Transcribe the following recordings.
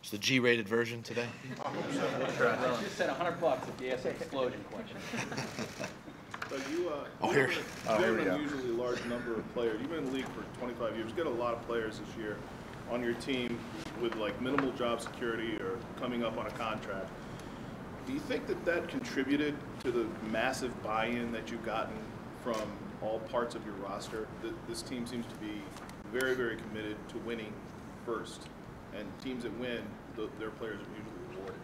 It's the G-rated version today. Just said $100 if you ask an explosion question. So you here have an unusually large number of players. You've been in the league for 25 years. You got a lot of players this year on your team with like minimal job security or coming up on a contract. Do you think that contributed to the massive buy-in that you've gotten from all parts of your roster? This team seems to be very, very committed to winning first, and teams that win, their players are usually rewarded.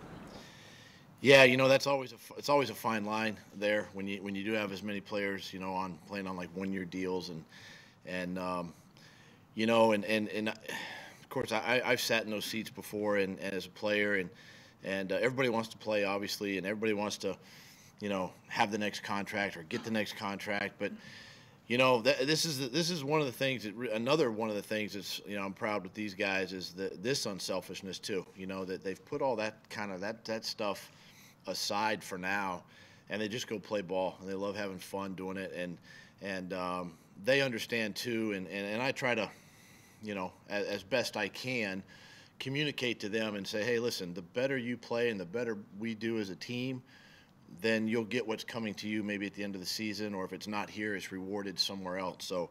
Yeah, that's it's always a fine line there when you do have as many players, playing on like 1-year deals and of course I've sat in those seats before and as a player and everybody wants to play obviously, and everybody wants to have the next contract or get the next contract, but this is one of the things another one of the things that's I'm proud with these guys is this unselfishness too, that they've put all that kind of that stuff aside for now, and they just go play ball, and they love having fun doing it, and they understand too, and I try to as best I can communicate to them and say, hey, listen, the better you play and the better we do as a team, then you'll get what's coming to you maybe at the end of the season, or if it's not here, it's rewarded somewhere else. So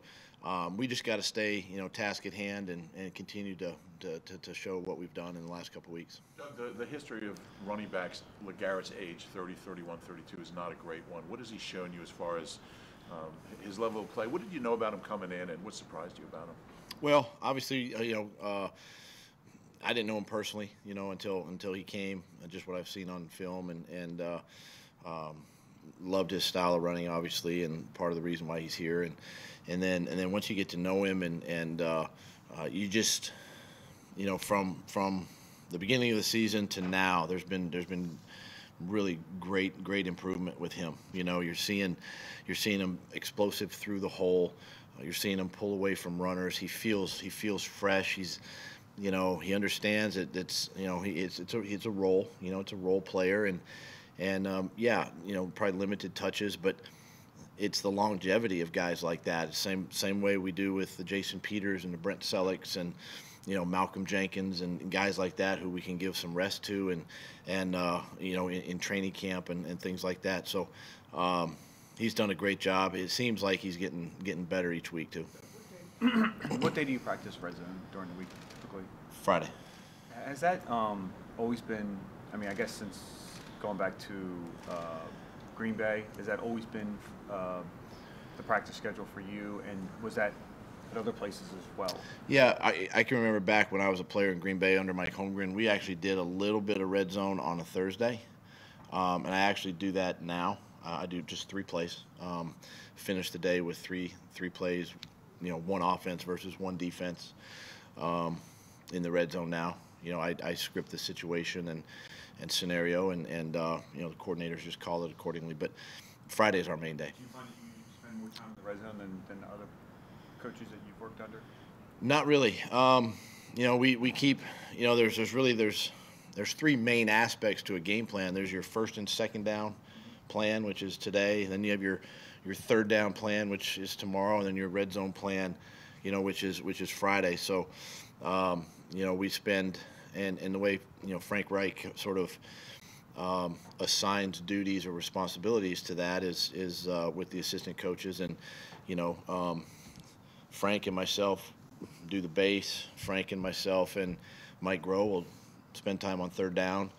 we just got to stay, task at hand and continue to show what we've done in the last couple of weeks. Doug, the history of running backs, LeGarrette's age, 30, 31, 32, is not a great one. What has he shown you as far as his level of play? What did you know about him coming in, and what surprised you about him? Well, obviously, I didn't know him personally, until he came, just what I've seen on film, and loved his style of running, obviously, and part of the reason why he's here. And then once you get to know him, and you just, from the beginning of the season to now, there's been really great improvement with him. You're seeing him explosive through the hole. You're seeing him pull away from runners. He feels fresh. He's he understands that it's a role. It's a role player, and probably limited touches, but it's the longevity of guys like that. Same way we do with the Jason Peters and the Brent Sellecks and Malcolm Jenkins and guys like that who we can give some rest to and in training camp and things like that. So he's done a great job. It seems like he's getting better each week too. What day do you practice red zone during the week typically? Friday. Has that always been, I guess since going back to Green Bay, has that always been the practice schedule for you, and was that at other places as well? Yeah, I can remember back when I was a player in Green Bay under Mike Holmgren, we actually did a little bit of red zone on a Thursday, and I actually do that now. I do just 3 plays, finish the day with three plays, 1 offense versus 1 defense in the red zone now. I script the situation and scenario, and the coordinators just call it accordingly. But Friday is our main day. Do you find that you spend more time in the red zone than other coaches that you've worked under? Not really. We keep, there's 3 main aspects to a game plan. There's your first and second down plan, which is today. Then you have your third down plan, which is tomorrow, and then your red zone plan, which is Friday. So, we spend, and the way Frank Reich sort of assigns duties or responsibilities to that is with the assistant coaches, and Frank and myself do the base. Frank and myself and Mike Groh will spend time on third down,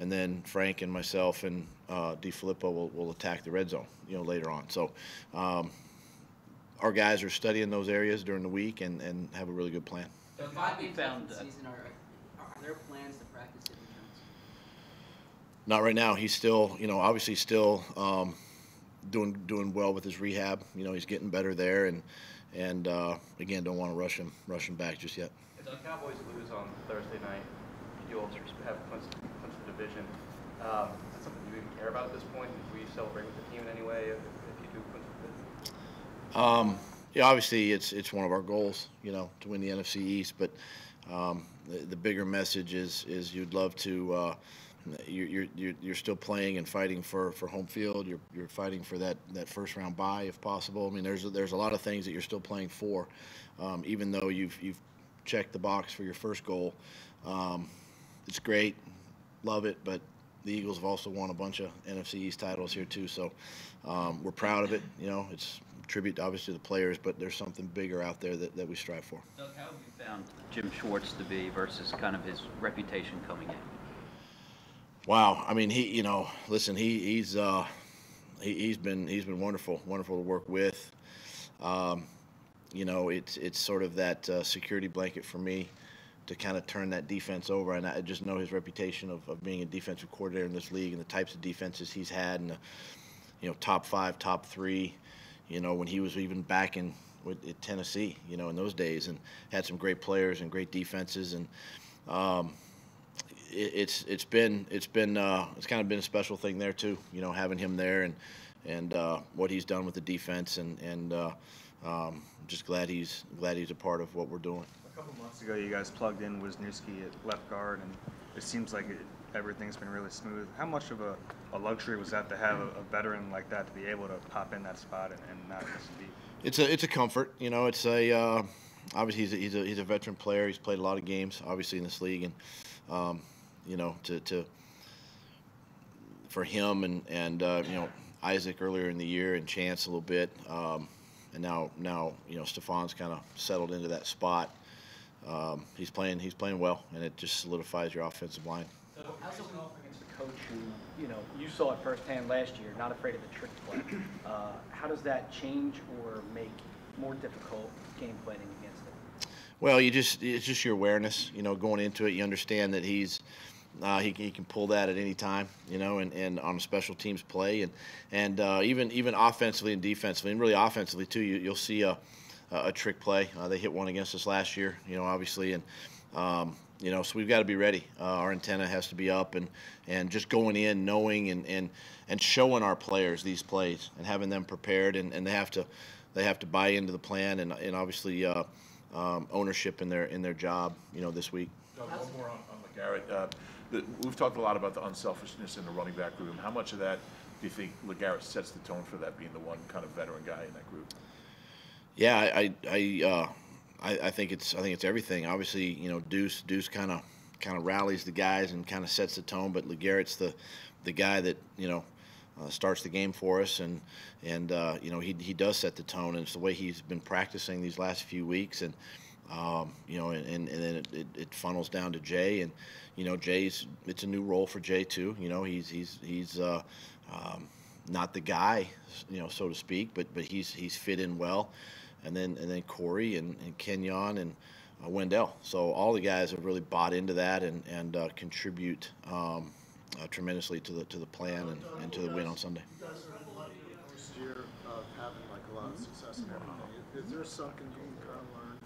and then Frank and myself and DeFilippo will attack the red zone, later on. So our guys are studying those areas during the week and have a really good plan. The 5 games left in the season, are there plans to practice it? Not right now. He's still, obviously still doing well with his rehab. He's getting better there, and again, don't want to rush him back just yet. If the Cowboys lose on Thursday night, you'll have clinched the division. That's something you even care about at this point? Will you celebrate with the team in any way if you do clinch the division? Yeah, obviously it's one of our goals, to win the NFC East. But the bigger message is you'd love to. You're still playing and fighting for home field. You're fighting for that first round bye if possible. There's a lot of things that you're still playing for, even though you've checked the box for your first goal. it's great, love it, but the Eagles have also won a bunch of NFC East titles here too, so we're proud of it. You know, it's a tribute, obviously, to the players, but there's something bigger out there that we strive for. Doug, how have you found Jim Schwartz to be versus kind of his reputation coming in? Wow, I mean, listen, he's been wonderful to work with. You know, it's sort of that security blanket for me to kind of turn that defense over, and I just know his reputation of being a defensive coordinator in this league and the types of defenses he's had, and the, top 5, top 3, when he was even back in Tennessee, in those days, and had some great players and great defenses, and it's kind of been a special thing there too, having him there and what he's done with the defense, and just glad he's a part of what we're doing. A couple months ago, you guys plugged in Wisniewski at left guard, and it seems like everything's been really smooth. How much of a luxury was that to have a veteran like that to be able to pop in that spot and not miss a beat? It's a comfort, It's a obviously he's a veteran player. He's played a lot of games, obviously, in this league, and for him and Isaac earlier in the year and Chance a little bit, and now Stefan's kind of settled into that spot. He's playing well, and it just solidifies your offensive line. How's it off against a coach who, you saw it firsthand last year, not afraid of the trick play? How does that change or make more difficult game planning against it? Well, it's just your awareness, going into it. You understand that he can pull that at any time, and on a special teams play, and even offensively and defensively, and really offensively too. You'll see a trick play. They hit one against us last year, obviously, and so we've got to be ready. Our antenna has to be up, and just going in, knowing and showing our players these plays and having them prepared, and they have to buy into the plan, and obviously ownership in their job, this week. Doug, one more on LeGarrette. We've talked a lot about the unselfishness in the running back room. How much of that do you think LeGarrette sets the tone for that, being the one kind of veteran guy in that group? Yeah, I think it's everything. Obviously, Deuce kind of rallies the guys and kind of sets the tone, but LeGarrette's the guy that starts the game for us, and he does set the tone, and it's the way he's been practicing these last few weeks, and and then it funnels down to Jay, and it's a new role for Jay too. He's not the guy, so to speak, but he's fit in well, and then Corey and Kenyon and Wendell. So all the guys have really bought into that and contribute tremendously to the plan and to the win on Sunday. You guys are in the first year of having a lot of success and everything. Is there something you can kind of learn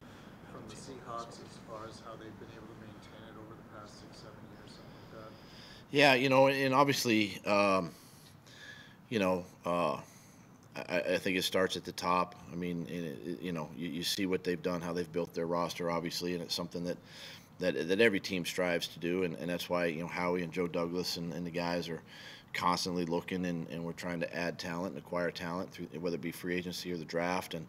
from the Seahawks as far as how they've been able to maintain it over the past 6-7 years, something like that? Yeah, and obviously, I think it starts at the top. I mean, you see what they've done, how they've built their roster, obviously, and it's something that every team strives to do, and that's why Howie and Joe Douglas and the guys are constantly looking, and we're trying to add talent and acquire talent through, whether it be free agency or the draft, and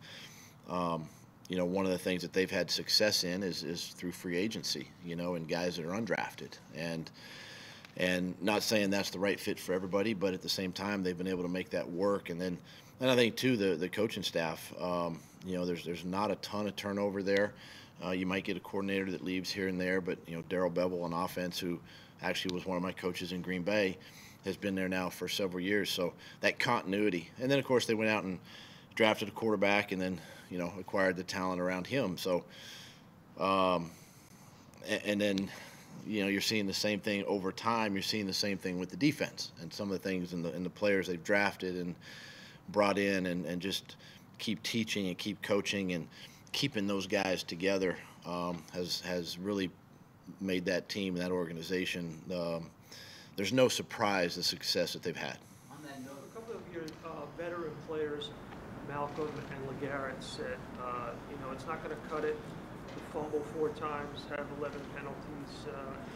one of the things that they've had success in is through free agency, and guys that are undrafted, and not saying that's the right fit for everybody, but at the same time they've been able to make that work, and I think too the coaching staff, there's not a ton of turnover there. You might get a coordinator that leaves here and there, but Darryl Bevel on offense, who actually was one of my coaches in Green Bay, has been there now for several years. So that continuity, and then of course they went out and drafted a quarterback, and then acquired the talent around him. So, and then you're seeing the same thing over time. You're seeing the same thing with the defense and some of the things in the players they've drafted and brought in, and just keep teaching and keep coaching and keeping those guys together has really made that team, that organization. There's no surprise the success that they've had. On that note, A couple of your veteran players, Malcolm and LeGarrette, said, it's not going to cut it to fumble 4 times, have 11 penalties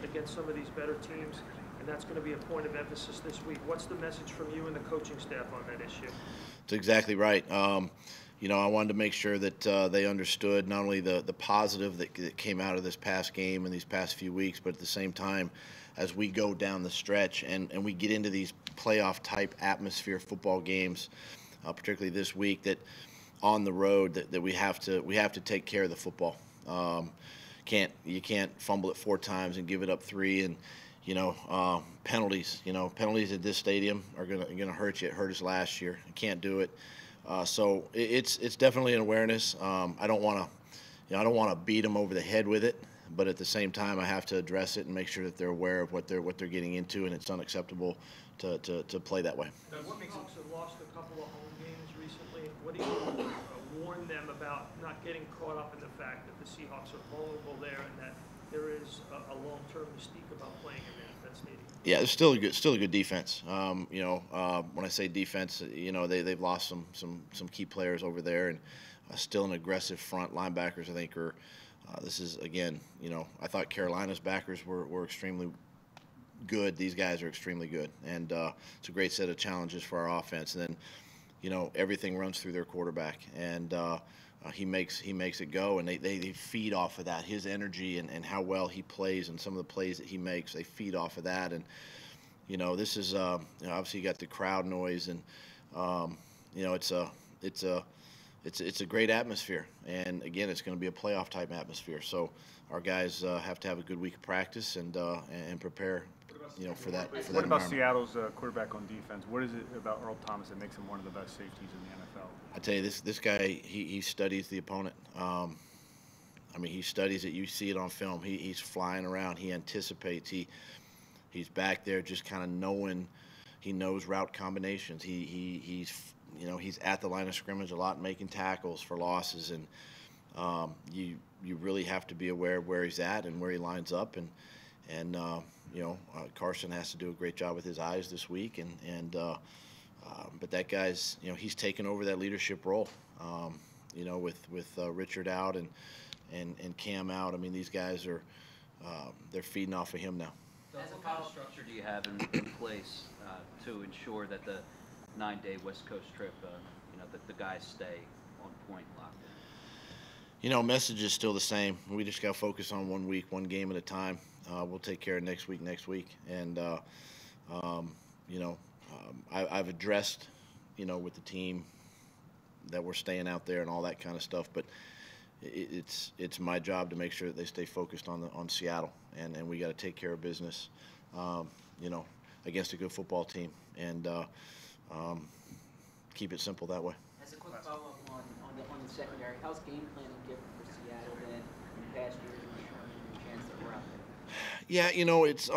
against some of these better teams, and that's going to be a point of emphasis this week. What's the message from you and the coaching staff on that issue? That's exactly right. I wanted to make sure that they understood not only the positive that came out of this past game and these past few weeks, but at the same time, as we go down the stretch and we get into these playoff-type atmosphere football games, particularly this week, that on the road that we have to take care of the football. You can't fumble it 4 times and give it up 3, and penalties. Penalties at this stadium are gonna hurt you. It hurt us last year. You can't do it. So it's definitely an awareness. I don't want to beat them over the head with it, but at the same time, I have to address it and make sure that they're aware of what they're getting into, and it's unacceptable to play that way. The Seahawks have lost a couple of home games recently. What do you warn them about not getting caught up in the fact that the Seahawks are vulnerable there and that there is a long-term mystique about playing in that stadium? Yeah, it's still a good defense. When I say defense, they've lost some key players over there, and still an aggressive front. Linebackers, I think, are. This is again, I thought Carolina's backers were extremely good. These guys are extremely good, and it's a great set of challenges for our offense. And then, everything runs through their quarterback, and he makes it go, and they feed off of that. His energy and how well he plays and some of the plays that he makes, they feed off of that. And this is obviously you got the crowd noise, and it's a great atmosphere. And again, it's going to be a playoff type atmosphere. So our guys have to have a good week of practice and prepare. For that. What about Seattle's quarterback on defense? What is it about Earl Thomas that makes him one of the best safeties in the NFL? I tell you, this guy, he studies the opponent. He studies it. You see it on film. He's flying around. He anticipates. He's back there just kind of knowing. He knows route combinations. He's at the line of scrimmage a lot, making tackles for losses, and you really have to be aware of where he's at and where he lines up, and Carson has to do a great job with his eyes this week, but that guy's, he's taken over that leadership role, with Richard out and Cam out. I mean, these guys are, they're feeding off of him now. What kind of structure do you have in place to ensure that the 9-day West Coast trip, that the guys stay on point, locked in? Message is still the same. We just got to focus on 1 week, 1 game at a time. We'll take care of next week. And, I've addressed, with the team that we're staying out there and all that kind of stuff. But it's my job to make sure that they stay focused on Seattle. And we got to take care of business, against a good football team. And keep it simple that way. As a quick follow-up on the secondary, how's game planning different for Seattle than in past years when the chance that we're out there? Yeah, it's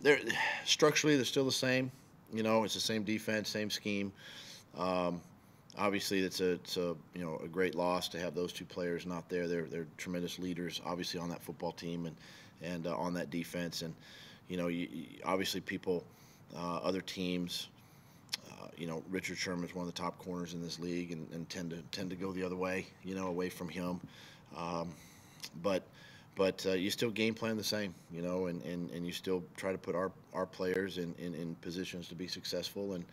they're structurally they're still the same. It's the same defense, same scheme. Obviously, it's a great loss to have those 2 players not there. They're tremendous leaders, obviously, on that football team and on that defense. And obviously people, other teams. Richard Sherman's one of the top corners in this league, and tend to go the other way, away from him. But you still game plan the same, and you still try to put our players in positions to be successful. And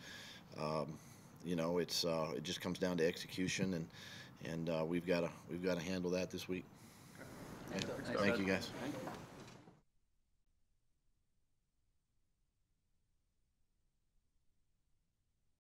it just comes down to execution, and we've got to handle that this week. Okay. Yeah. Thank you, guys.